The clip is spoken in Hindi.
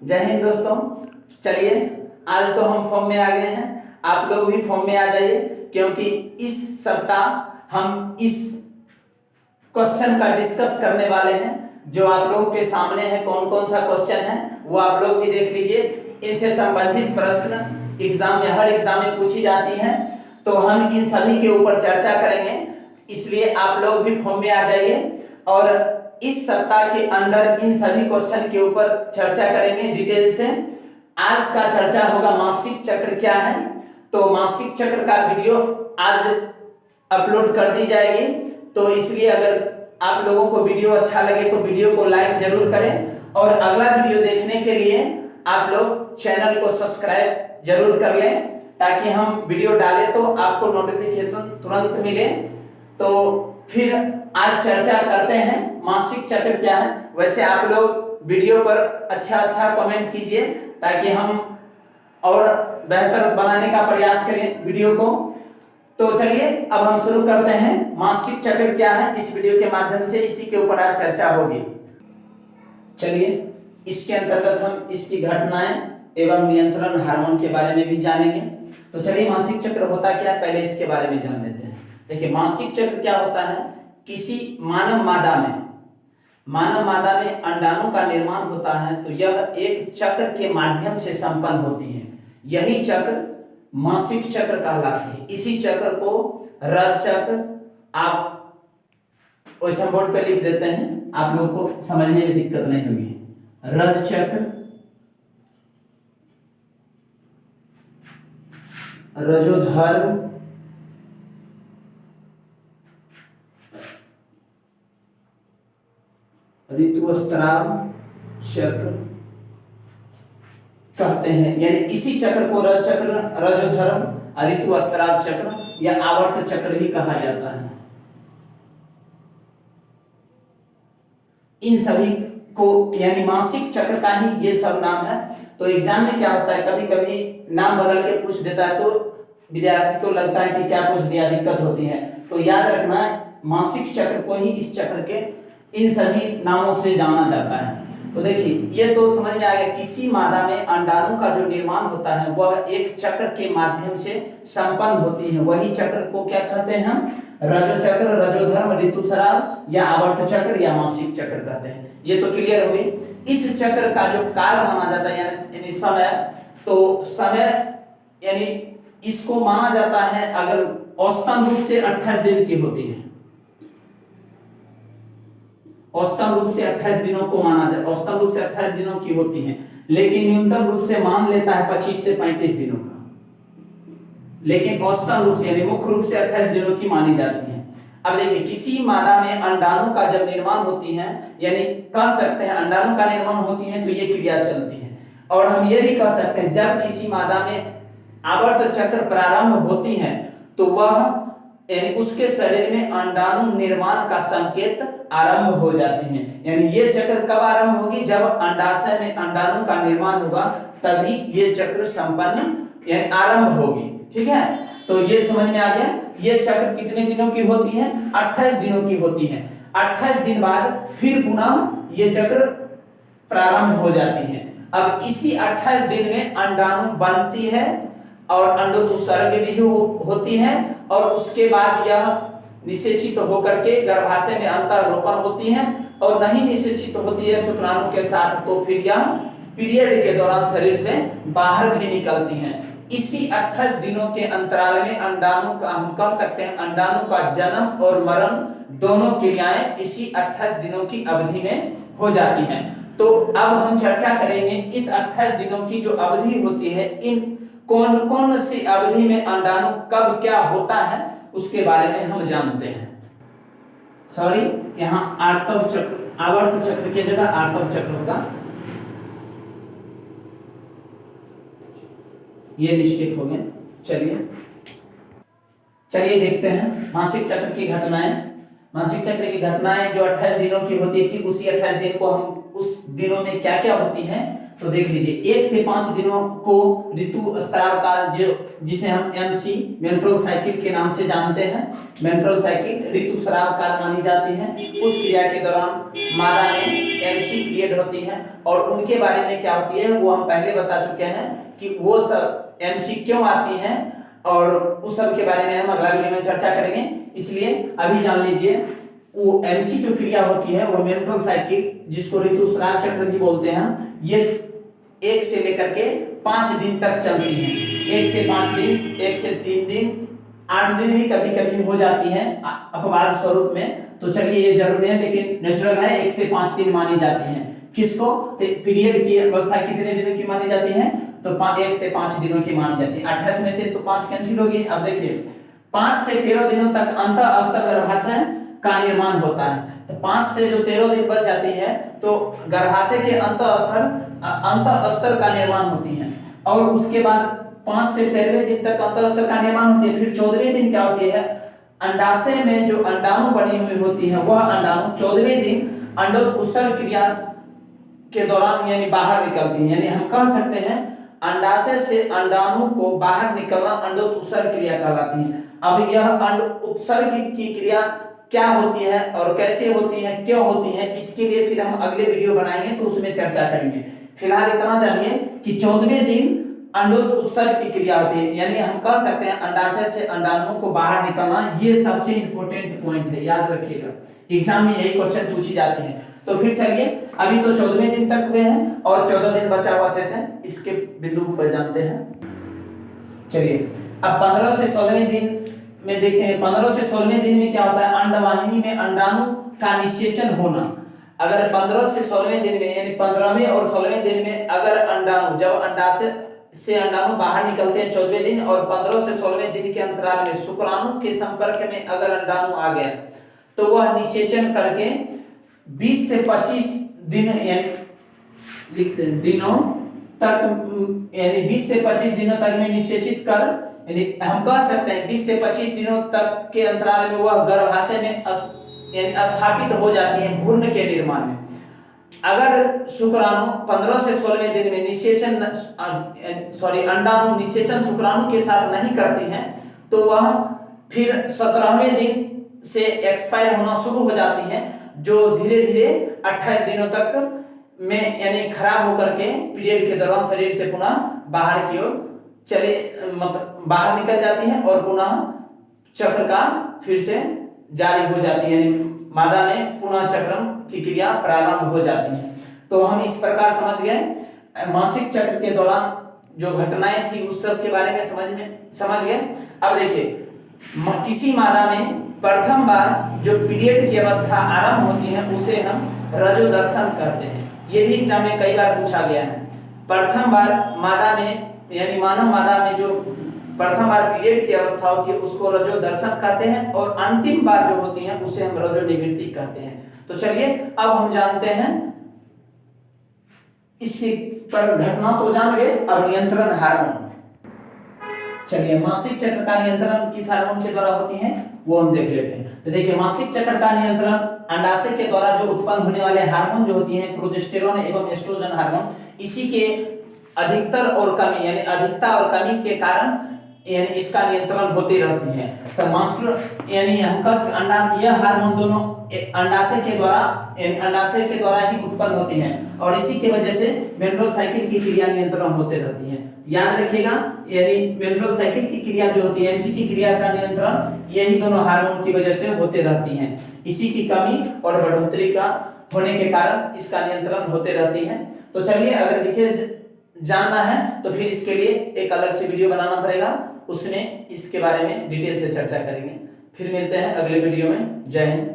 जय हिंद दोस्तों। चलिए आज तो हम फॉर्म में आ गए हैं, आप लोग भी फॉर्म में आ जाइए, क्योंकि इस सप्ताह हम इस क्वेश्चन का डिस्कस करने वाले हैं जो आप लोगों के सामने है। कौन कौन सा क्वेश्चन है वो आप लोग भी देख लीजिए। इनसे संबंधित प्रश्न एग्जाम में, हर एग्जाम में पूछी जाती हैं, तो हम इन सभी के ऊपर चर्चा करेंगे। इसलिए आप लोग भी फॉर्म में आ जाइए और इस सप्ताह के अंदर इन सभी क्वेश्चन के ऊपर चर्चा करेंगे डिटेल से। आज का चर्चा होगा मासिक चक्र क्या है। तो मासिक चक्र का वीडियो आज अपलोड कर दी जाएगी, तो इसलिए अगर आप लोगों को वीडियो अच्छा लगे तो वीडियो को लाइक जरूर करें और अगला वीडियो देखने के लिए आप लोग चैनल को सब्सक्राइब जरूर कर लें, ताकि हम वीडियो डालें तो आपको नोटिफिकेशन तुरंत मिले। तो फिर आज चर्चा करते हैं मासिक चक्र क्या है। वैसे आप लोग वीडियो पर अच्छा कमेंट कीजिए ताकि हम और बेहतर बनाने का प्रयास करें वीडियो को। तो चलिए अब हम शुरू करते हैं मासिक चक्र क्या है। इस वीडियो के माध्यम से इसी के ऊपर आज चर्चा होगी। चलिए इसके अंतर्गत हम इसकी घटनाएं एवं नियंत्रण हार्मोन के बारे में भी जानेंगे। तो चलिए मासिक चक्र होता क्या है पहले इसके बारे में जान लेते हैं। देखिए मासिक चक्र क्या होता है, किसी मानव मादा में अंडाणु का निर्माण होता है, तो यह एक चक्र के माध्यम से संपन्न होती है। यही चक्र मासिक चक्र कहलाती है। इसी चक्र को रज चक्र, आप वैसे बोर्ड पे लिख देते हैं, आप लोग को समझने में दिक्कत नहीं होगी। रज चक्र, रजोधर्म, ऋतुस्राव चक्र कहते हैं। यानी इसी चक्र को रज चक्र, रजोधर्म, ऋतुस्राव चक्र या आवर्त चक्र भी कहा जाता है। इन सभी को यानी मासिक चक्र का ही ये सब नाम है। तो एग्जाम में क्या होता है, कभी कभी नाम बदल के पूछ देता है, तो विद्यार्थी को लगता है कि क्या पूछ दिया, दिक्कत होती है। तो याद रखना मासिक चक्र को ही इस चक्र के इन सभी नामों से जाना जाता है। तो देखिए ये तो समझ में आ गया, किसी मादा में अंडाणु का जो निर्माण होता है वह एक चक्र के माध्यम से संपन्न होती है। वही चक्र को क्या कहते हैं, रजो चक्र, रजोधर्म, ऋतुस्राव या आवर्त चक्र या मासिक चक्र कहते हैं। ये तो क्लियर हो गई। इस चक्र का जो काल माना जाता है यानी समय, तो समय यानी इसको माना जाता है अगर औसतन रूप से 28 दिन की होती है। औसतन रूप से 28 दिनों को माना जाता है, औसतन रूप से 28 दिनों की होती है, लेकिन न्यूनतम रूप से मान लेता है 25 से 35 दिनों का। लेकिन औसतन रूप से यानी मुख्य रूप से 28 दिनों की मानी जाती है। अब देखिए किसी मादा में अंडाणु का जब निर्माण होती है, यानी कह सकते हैं अंडाणु का निर्माण होती है तो ये क्रिया चलती है। और हम ये भी कह सकते हैं जब किसी मादा में आवर्त चक्र प्रारंभ होती है तो वह यानी उसके शरीर में अंडाणु निर्माण का संकेत आरंभ हो जाते हैं। यानी ये चक्र कब आरंभ होगी, जब अंडाशय में अंडाणु का निर्माण होगा तभी ये चक्र संपन्न यानी आरंभ होगी। ठीक है, तो ये समझ में आ गया। ये चक्र कितने दिनों की होती है, 28 दिनों की होती है। 28 दिन बाद फिर पुनः ये चक्र प्रारंभ हो जाती है। अब इसी 28 दिन में अंडाणु बनती है और अंडोत्सर्ग भी होती है, और उसके बाद यह निषेचित होकर के गर्भाशय में अंतःरोपण होती है, और नहीं निषेचित होती है शुक्राणु के साथ तो फिर यह पीरियड के दौरान शरीर से बाहर भी निकलती हैं। इसी 28 दिनों के अंतराल में अंडाणु का, हम कह सकते हैं अंडाणु का जन्म और मरण दोनों क्रियाएं इसी 28 दिनों की अवधि में हो जाती हैं। तो अब हम चर्चा करेंगे इस 28 दिनों की जो अवधि होती है, इन कौन कौन सी अवधि में अंडाणु कब क्या होता है उसके बारे में हम जानते हैं। सॉरी, यहाँ आर्तव चक्र, आवर्त चक्र की जगह आर्तव चक्र होगा, ये मिस्टेक हो गया। चलिए देखते हैं मासिक चक्र की घटनाएं। मासिक चक्र की घटनाएं जो 28 दिनों की होती थी, उसी 28 दिन को हम उस दिनों में क्या क्या होती हैं तो देख लीजिए। 1 से 5 दिनों को ऋतुस्राव काल, जो जिसे हम MC मेंस्ट्रुअल साइकिल के नाम से जानते हैं, मेंस्ट्रुअल साइकिल ऋतुस्राव काल मानी जाती है। उस क्रिया के दौरान मादा में एमसी पीरियड होती हैं और उनके बारे में क्या होती है वो हम पहले बता चुके हैं कि वो सब एमसी क्यों आती हैं और उस सब के बारे में हम अगला वीडियो में चर्चा करेंगे। इसलिए अभी जान लीजिए वो एमसी जो क्रिया होती है वो मेंट्रुअल साइकिल, जिसको ऋतुस्राव चक्र भी बोलते हैं, ये 1 से लेकर के 5 दिन तक चलती है। 1 से 5 दिन, 1 से 3 दिन, 8 दिन भी कभी कभी हो जाती है अपवाद स्वरूप में। तो चलिए ये जरूरी है लेकिन नेचुरल है, 1 से 5 दिन मानी जाती है। किसको? पीरियड की अवस्था कितने दिनों की मानी जाती है? तो 1 से 5 दिनों की मानी जाती है। 28 में से तो 5 कैंसिल होगी। अब देखिए 5 से 13 दिनों तक अंतःस्तर गर्भाशय का निर्माण होता है। तो 5 से जो 13 दिन बच जाती है तो गर्भाशय के अंतःस्तर का निर्माण होती है और उसके बाद 5 से 13वें दिन तक अंतःस्तर का निर्माण होती है। फिर 14वें दिन क्या होती है? अंडाशय में जो अंडाणु बनी हुई होती है वह अंडाणु 14वें दिन अंडोत्सर्ग क्रिया के दौरान यानी बाहर निकलती है। यानी हम कह सकते हैं अंडाशय से अंडाणु को बाहर निकलना अंडोत्सर्ग क्रिया कहलाती है। अब यह अंडोत्सर्ग की क्रिया क्या होती है और कैसे होती है, क्यों होती है, इसके लिए फिर हम अगले वीडियो बनाएंगे तो उसमें चर्चा करेंगे। फिलहाल इतना जानिए कि 14वें दिन अंडोत्सर्ग की क्रिया होती है। यानी हम कह सकते हैं अंडाशय से अंडाणु को बाहर निकलना, ये सबसे इंपॉर्टेंट पॉइंट है, याद रखिएगा। एग्जाम में यही क्वेश्चन पूछी जाती है। तो फिर चलिए अभी तो 14वें दिन तक हुए हैं और 14 दिन बचा हुआ शेष है, इसके बिंदु पर जानते हैं। चलिए अब 15 से 16वें दिन में देखते हैं। 15 से 16वें दिन में क्या होता है? अंडवाहिनी में अंडाणु का निषेचन होना। अगर 15 से 16वें दिन में यानी 15वें और 16वें दिन में अगर अंडाणु, जब अंडाशय से अंडाणु बाहर निकलते हैं 14वें दिन और 15 से 16वें दिन के अंतराल में शुक्राणु के संपर्क में अगर अंडाणु आ गया तो वह निषेचन करके 20 से 25 दिन यानी लिखते हैं दिनों तक, यानी 20 से 25 दिनों तक में निषेचित कर, यानी हम कह सकते हैं 20 से 25 दिनों तक के अंतराल में वह गर्भाशय में यानी स्थापित हो जाती है भ्रूण के निर्माण में। अगर शुक्राणु 15 से 16वें दिन में निषेचन अंडाणु निषेचन शुक्राणु के साथ नहीं करती हैं तो वह फिर 17वें दिन से एक्सपायर होना शुरू हो जाती है, जो धीरे धीरे 28 दिनों तक में यानी खराब होकर के पीरियड के दौरान शरीर से पुनः बाहर की ओर चले मतलब बाहर निकल जाती है और पुनः चक्र का फिर से जारी हो जाती है, यानी मादा में पुनः चक्रम की क्रिया प्रारंभ हो जाती है। तो हम इस प्रकार समझ गए मासिक चक्र के दौरान जो घटनाएं थी उस सब के बारे में समझ गए। अब देखिए किसी मादा में प्रथम बार जो पीरियड की अवस्था आरंभ होती है उसे हम रजोदर्शन कहते हैं। ये भी एग्जाम में कई बार पूछा गया है। प्रथम बार मादा में यानी मानव मादा में जो प्रथम बार पीरियड की अवस्था होती है उसको रजोदर्शन कहते हैं और अंतिम बार जो होती है उसे हम रजोनिवृत्ति कहते हैं। तो चलिए अब हम जानते हैं इसकी पर घटना तो जान गए, अब नियंत्रण हार्मोन। चलिए मासिक चक्र का नियंत्रण किस हार्मोन के द्वारा होती है वो हम देख लेते हैं। तो देखिए मासिक चक्र का नियंत्रण अंडाशय के द्वारा जो उत्पन्न होने वाले हार्मोन जो होती हैं प्रोजेस्टेरोन एवं एस्ट्रोजन हार्मोन, इसी के अधिकतर और कमी यानी अधिकता और कमी के कारण यानी इसका नियंत्रण होती रहती है। तो मास्टर यानी हम अंडा यह हार्मोन दोनों अंडाशय के द्वारा ही उत्पन्न होती हैं और इसी की वजह से मेंस्ट्रुअल साइकिल की क्रिया नियंत्रण होते रहती है। याद रखिएगा यानी मेंस्ट्रुअल साइकिल की क्रिया जो होती है एमसी की क्रिया का नियंत्रण यही दोनों हार्मोन की वजह से होते रहती हैं। इसी की कमी और बढ़ोतरी का होने के कारण इसका नियंत्रण होते रहती है। तो चलिए अगर विशेष जानना है तो फिर इसके लिए एक अलग से वीडियो बनाना पड़ेगा, उसमें इसके बारे में डिटेल से चर्चा करेंगे। फिर मिलते हैं अगले वीडियो में। जय हिंद।